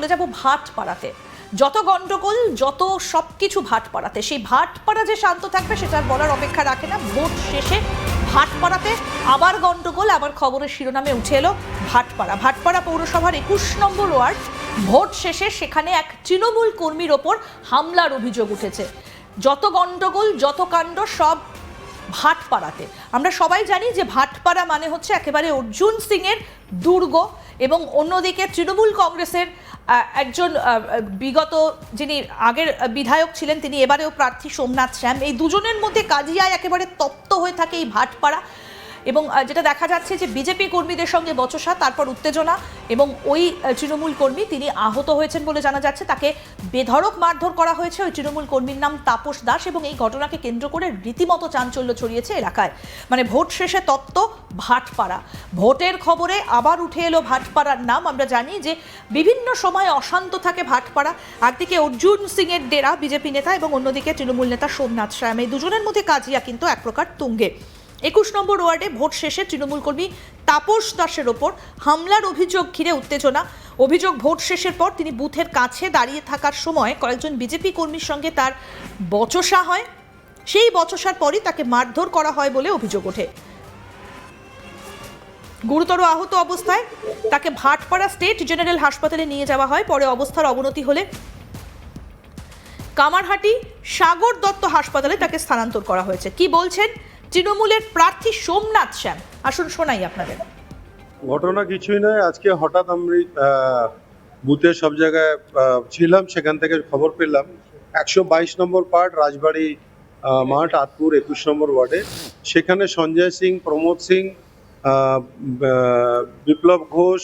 চলে যাব ভাটপাড়াতে। যত গন্ডগোল, যত সবকিছু ভাটপাড়াতে। সেই ভাটপাড়া যে শান্ত থাকবে সেটা আর বলার অপেক্ষা রাখে না। ভোট শেষে ভাটপাড়াতে আবার গন্ডগোল, আবার খবরের শিরোনামে উঠে এলো ভাটপাড়া। ভাটপাড়া পৌরসভার 21 নম্বর ওয়ার্ড। ভোট শেষে সেখানে এক তৃণমূল কর্মীর ওপর হামলার অভিযোগ উঠেছে। যত গন্ডগোল, যত কাণ্ড, সব ভাটপাড়াতে। আমরা সবাই জানি যে ভাটপাড়া মানে হচ্ছে একেবারে অর্জুন সিং এর দুর্গ, এবং অন্যদিকে তৃণমূল কংগ্রেসের একজন বিগত যিনি আগের বিধায়ক ছিলেন, তিনি এবারেও প্রার্থী সোমনাথ শ্যাম। এই দুজনের মধ্যে কাজিয়ায় একেবারে তপ্ত হয়ে থাকে এই ভাটপাড়া। এবং যেটা দেখা যাচ্ছে যে বিজেপি কর্মীদের সঙ্গে বচসা, তারপর উত্তেজনা, এবং ওই তৃণমূল কর্মী তিনি আহত হয়েছেন বলে জানা যাচ্ছে। তাকে বেধড়ক মারধর করা হয়েছে। ওই তৃণমূল কর্মীর নাম তাপস দাস, এবং এই ঘটনাকে কেন্দ্র করে রীতিমতো চাঞ্চল্য ছড়িয়েছে এলাকায়। মানে ভোট শেষে তপ্ত ভাটপাড়া। ভোটের খবরে আবার উঠে এলো ভাটপাড়ার নাম। আমরা জানি যে বিভিন্ন সময় অশান্ত থাকে ভাটপাড়া। একদিকে অর্জুন সিং এর ডেরা বিজেপি নেতা, এবং অন্যদিকে তৃণমূল নেতা সোমনাথ শ্যাম। এই দুজনের মধ্যে কাজিয়া কিন্তু এক প্রকার তুঙ্গে। 21 নম্বর ওয়ার্ডে ভোট শেষে তৃণমূল কর্মী তাপস দাসের ওপর হামলার অভিযোগ ঘিরে উত্তেজনা। অভিযোগ, ভোট শেষের পর তিনি বুথের কাছে দাঁড়িয়ে থাকার সময় কয়েকজন বিজেপি কর্মীর সঙ্গে তার বচসা হয়। সেই বচসার পরই তাকে মারধর করা হয় বলে অভিযোগ ওঠে। গুরুতর আহত অবস্থায় তাকে ভাটপাড়া স্টেট জেনারেল হাসপাতালে নিয়ে যাওয়া হয়। পরে অবস্থার অবনতি হলে কামারহাটি সাগর দত্ত হাসপাতালে তাকে স্থানান্তর করা হয়েছে। কি বলছেন তৃণমূলের প্রার্থী সোমনাথ শ্যাম, আসুন শোনাই আপনাদের। ঘটনা কিছুই নয়, আজকে হঠাৎ আমি বুথে সব জায়গায় ছিলাম, সেখান থেকে খবর পেলাম 122 নম্বর পার্ট রাজবাড়ি মাঠ, আতপুর 21 নম্বর ওয়ার্ডে। সেখানে সঞ্জয় সিং, প্রমোদ সিং, বিপ্লব ঘোষ,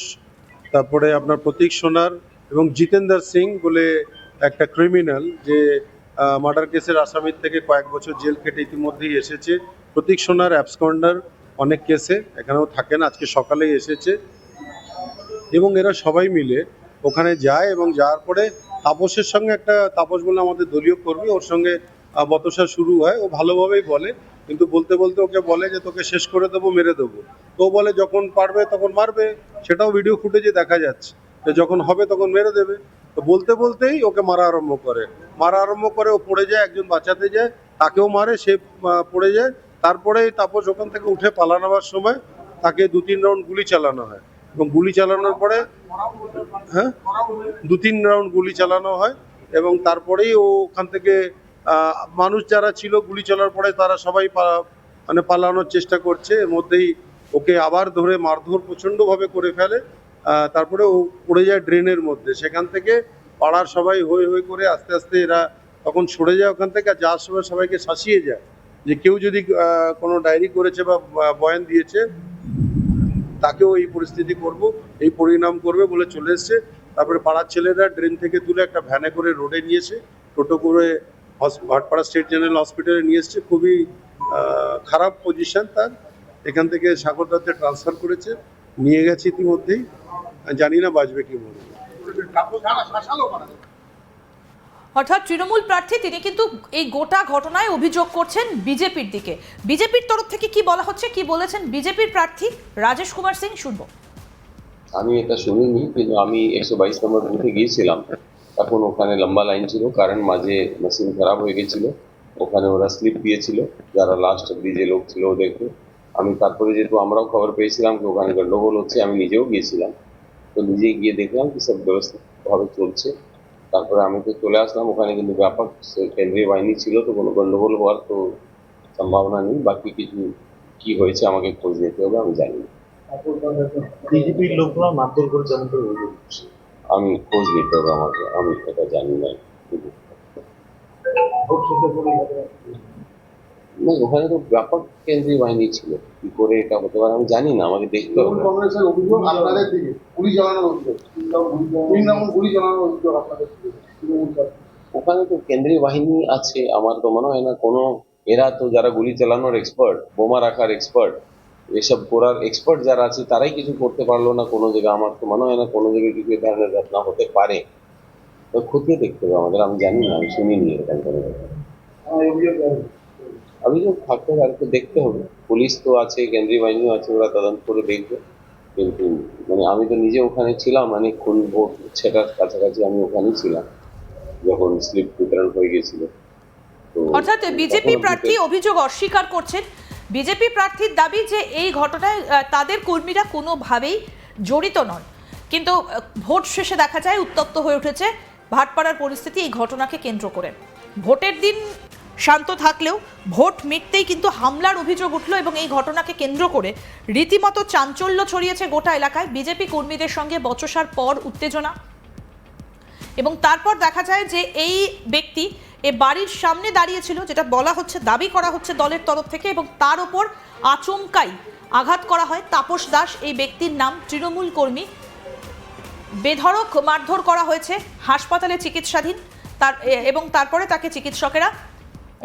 তারপরে আপনার প্রতীক সোনার এবং জিতেন্দ্র সিং বলে একটা ক্রিমিনাল, যে মার্ডার কেসের আসামির থেকে কয়েক বছর জেল কেটে ইতিমধ্যেই এসেছে। প্রতীক সোনার অ্যাবসকন্ডার অনেক কেসে, এখানেও থাকেন, আজকে সকালেই এসেছে। এবং এরা সবাই মিলে ওখানে যায়, এবং যাওয়ার পরে তাপসের সঙ্গে একটা, তাপস বলে আমাদের দলীয় কর্মী, ওর সঙ্গে বতসা শুরু হয়। ও ভালোভাবেই বলে, কিন্তু বলতে বলতে ওকে বলে যে তোকে শেষ করে দেবো, মেরে দেবো। তো বলে যখন পারবে তখন মারবে, সেটাও ভিডিও ফুটেজে দেখা যাচ্ছে, যখন হবে তখন মেরে দেবে। তো বলতে বলতেই ওকে মারা আরম্ভ করে। ও পড়ে যায়, একজন বাঁচাতে যায়, তাকেও মারে, সে পড়ে যায়। তারপরে তাপস ওখান থেকে উঠে পালানোর সময় তাকে 2-3 রাউন্ড গুলি চালানো হয়, এবং গুলি চালানোর পরে 2-3 রাউন্ড গুলি চালানো হয়, এবং তারপরেই ও ওখান থেকে মানুষ যারা ছিল গুলি চালার পরে তারা সবাই মানে পালানোর চেষ্টা করছে। এর মধ্যেই ওকে আবার ধরে মারধর প্রচণ্ডভাবে করে ফেলে। তারপরে ও পড়ে যায় ড্রেনের মধ্যে। সেখান থেকে পাড়ার সবাই হই হই করে আস্তে আস্তে এরা তখন সরে যায় ওখান থেকে। আর যাওয়ার সময় সবাইকে শাসিয়ে যায় যে কেউ যদি কোনো ডায়েরি করেছে বা বয়ান দিয়েছে তাকেও এই পরিস্থিতি করব, এই পরিণাম করবে বলে চলে এসছে। তারপরে পাড়ার ছেলেরা ড্রেন থেকে তুলে একটা ভ্যানে করে রোডে নিয়েছে, টোটো করে ভাটপাড়া স্টেট জেনারেল হসপিটালে নিয়ে এসছে। খুবই খারাপ পজিশন তার। এখান থেকে সাগর দত্তে ট্রান্সফার করেছে, নিয়ে গেছে ইতিমধ্যেই, জানি না বাঁচবে কি মনে। অর্থাৎ তৃণমূল প্রার্থী তিনি কিন্তু এই গোটা ঘটনায় অভিযোগ করছেন বিজেপির দিকে। বিজেপির তরফ থেকে কি বলা হচ্ছে, কি বলেছেন বিজেপির প্রার্থী রাজেশ কুমার সিং, শুনবো। আমি এটা শুনিনি, কিন্তু আমি 122 নম্বর বুথে গিয়েছিলাম। তখন ওখানে লম্বা লাইন ছিল, কারণ মাঝে মেশিন খারাপ হয়ে গেছিল। ওখানে ওরা স্লিপ দিয়েছিল, যারা লাস্ট অব্দি যে লোক ছিল ওদেরকে। আমি তারপরে, যেহেতু আমরাও খবর পেয়েছিলাম যে ওখানে গন্ডগোল হচ্ছে, আমি নিজেও গিয়েছিলাম। তো নিজেই গিয়ে দেখলাম কি সব ব্যবস্থাভাবে চলছে। তারপরে আমি তো চলে আসলাম ওখানে, কিন্তু ব্যাপক কেন্দ্রীয় বাহিনী ছিল, তো কোনো গন্ডগোল হওয়ার তো সম্ভাবনা নেই। বাকি কিছু কি হয়েছে আমাকে খোঁজ নিতে হবে, আমি জানি না। বিজেপির লোকরা মারধর করে যেমন করে অভিযোগ করছে। আমি খোঁজ নিতে হবে আমাকে, আমি এটা জানি না। না, ওখানে তো ব্যাপক কেন্দ্রীয় বাহিনী ছিল, কি করে এটা হতে পারে আমি জানি না, আমাকে দেখতে হবে। কংগ্রেসের অভিযোগ আপনাদের দিকে গুলি চালানোর অভিযোগ, গুলি চালানোর অভিযোগ আপনাদের দিকে। ওখানে তো কেন্দ্রীয় বাহিনী আছে, আমার তো মনে হয় না কোনো, এরা তো যারা গুলি চালানোর এক্সপার্ট, বোমা রাখার এক্সপার্ট, এসব করার এক্সপার্ট যারা আছে, তারাই কিছু করতে পারলো না কোনো জায়গায়। আমার তো মনে হয় না কোনো জায়গায় কিছু এই ধরনের ঘটনা হতে পারে। তো খতিয়ে দেখতে হবে আমাদের, আমি জানি না, আমি শুনিনি এরকম কোনো ব্যাপার। অভিযোগ থাকতে হবে, আর তো দেখতে হবে। পুলিশ তো আছে, কেন্দ্রীয় বাহিনীও আছে, ওরা তদন্ত করে দেখবে। কিন্তু মানে আমি তো নিজে ওখানে ছিলাম, অনেকক্ষণ ভোট সেটার কাছাকাছি আমি ওখানেই ছিলাম যখন স্লিপ বিতরণ হয়ে গেছিল। তো অর্থাৎ বিজেপি তখনও প্রার্থী ভোটের- অভিযোগ অস্বীকার করছেন। বিজেপি প্রার্থীর দাবি যে এই ঘটনায় তাদের কর্মীরা কোনোভাবেই জড়িত নন, কিন্তু ভোট শেষে দেখা যায় উত্তপ্ত হয়ে উঠেছে ভাটপাড়ার পরিস্থিতি এই ঘটনাকে কেন্দ্র করে। ভোটের দিন শান্ত থাকলেও ভোট মিটতেই কিন্তু হামলার অভিযোগ উঠল এবং এই ঘটনাকে কেন্দ্র করে রীতিমতো চাঞ্চল্য ছড়িয়েছে গোটা এলাকায়। বিজেপি কর্মীদের সঙ্গে বচসার পর উত্তেজনা, এবং তারপর দেখা যায় যে এই ব্যক্তি এ বাড়ির সামনে দাঁড়িয়েছিল, যেটা বলা হচ্ছে, দাবি করা হচ্ছে দলের তরফ থেকে, এবং তার ওপর আচমকাই আঘাত করা হয়। তাপস দাস এই ব্যক্তির নাম, তৃণমূল কর্মী, বেধড়ক মারধর করা হয়েছে, হাসপাতালে চিকিৎসাধীন। এবং তারপরে তাকে চিকিৎসকেরা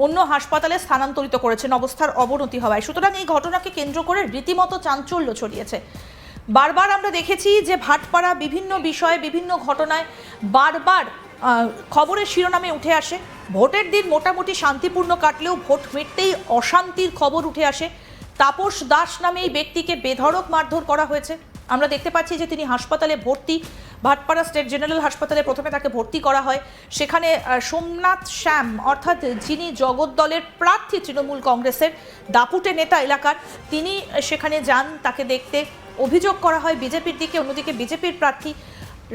অন্য হাসপাতালে স্থানান্তরিত করেছেন অবস্থার অবনতি হওয়ায়। সুতরাং এই ঘটনাকে কেন্দ্র করে রীতিমতো চাঞ্চল্য ছড়িয়েছে। বারবার আমরা দেখেছি যে ভাটপাড়া বিভিন্ন বিষয়ে, বিভিন্ন ঘটনায় বারবার খবরের শিরোনামে উঠে আসে। ভোটের দিন মোটামুটি শান্তিপূর্ণ কাটলেও ভোট মিটতেই অশান্তির খবর উঠে আসে। তাপস দাস নামে এই ব্যক্তিকে বেধড়ক মারধর করা হয়েছে। আমরা দেখতে পাচ্ছি যে তিনি হাসপাতালে ভর্তি, ভাটপাড়া স্টেট জেনারেল হাসপাতালে প্রথমে তাকে ভর্তি করা হয়। সেখানে সোমনাথ শ্যাম, অর্থাৎ যিনি জগদ্দলের প্রার্থী তৃণমূল কংগ্রেসের দাপুটে নেতা এলাকার, তিনি সেখানে যান তাকে দেখতে। অভিযোগ করা হয় বিজেপির দিকে। অন্যদিকে বিজেপির প্রার্থী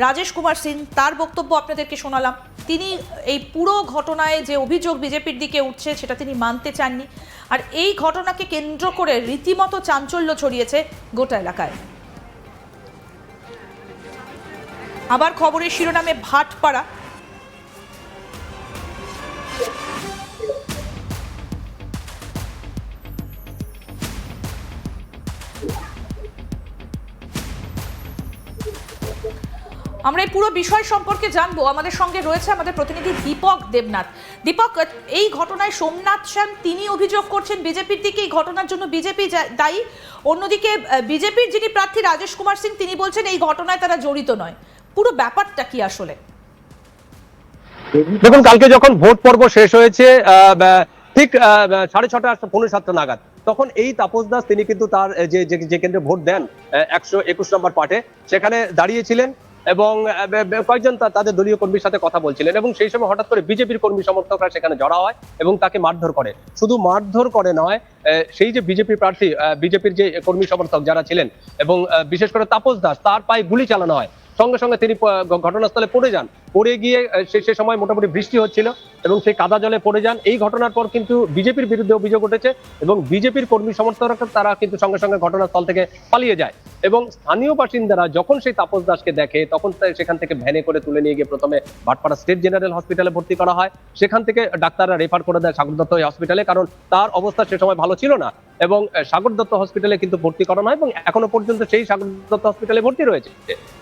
রাজেশ কুমার সিং, তার বক্তব্য আপনাদেরকে শোনালাম। তিনি এই পুরো ঘটনায় যে অভিযোগ বিজেপির দিকে উঠছে সেটা তিনি মানতে চাননি। আর এই ঘটনাকে কেন্দ্র করে রীতিমতো চাঞ্চল্য ছড়িয়েছে গোটা এলাকায়। আবার খবরের শিরোনামে ভাটপাড়া। আমরা এই পুরো বিষয় সম্পর্কে জানবো। আমাদের সঙ্গে রয়েছে আমাদের প্রতিনিধি দীপক দেবনাথ। দীপক, এই ঘটনায় সোমনাথ শ্যাম তিনি অভিযোগ করছেন বিজেপির দিকে এই ঘটনার জন্য বিজেপি দায়ী। অন্যদিকে বিজেপির যিনি প্রার্থী রাজেশ কুমার সিং, তিনি বলছেন এই ঘটনায় তারা জড়িত নয়। পুরো ব্যাপারটা কি আসলে? দেখুন, কালকে যখন ভোট পর্ব শেষ হয়েছে ঠিক 6:30 7:15 নাগাদ, তখন এই তাপস দাস তিনি কিন্তু তার যে কেন্দ্রে ভোট দেন 121 নম্বর পার্টে, সেখানে দাঁড়িয়েছিলেন এবং কয়েকজন তাদের দলীয় কর্মীর সাথে কথা বলছিলেন। এবং সেই সময় হঠাৎ করে বিজেপির কর্মী সমর্থকরা সেখানে জড়া হয় এবং তাকে মারধর করে। শুধু মারধর করে নয়, সেই যে বিজেপি প্রার্থী, বিজেপির যে কর্মী সমর্থক যারা ছিলেন এবং বিশেষ করে তাপস দাস, তার পায়ে গুলি চালানো হয়। সঙ্গে সঙ্গে তিনি ঘটনাস্থলে পড়ে যান। পড়ে গিয়ে সে সময় মোটামুটি বৃষ্টি হচ্ছিল এবং সেই কাদা জলে পড়ে যান। এই ঘটনার পর কিন্তু বিজেপির বিরুদ্ধে অভিযোগ উঠেছে এবং বিজেপির কর্মী সমর্থকরা তারা কিন্তু সঙ্গে সঙ্গে ঘটনাস্থল থেকে পালিয়ে যায়। এবং স্থানীয় বাসিন্দারা যখন সেই তাপস দাসকে দেখে, তখন সেখান থেকে ভ্যানে করে তুলে নিয়ে গিয়ে প্রথমে ভাটপাড়া স্টেট জেনারেল হসপিটালে ভর্তি করা হয়। সেখান থেকে ডাক্তাররা রেফার করে দেয় সাগর দত্ত হসপিটালে, কারণ তার অবস্থা সে সময় ভালো ছিল না। এবং সাগর দত্ত হসপিটালে কিন্তু ভর্তি করানো হয় এবং এখনো পর্যন্ত সেই সাগর দত্ত হসপিটালে ভর্তি রয়েছে।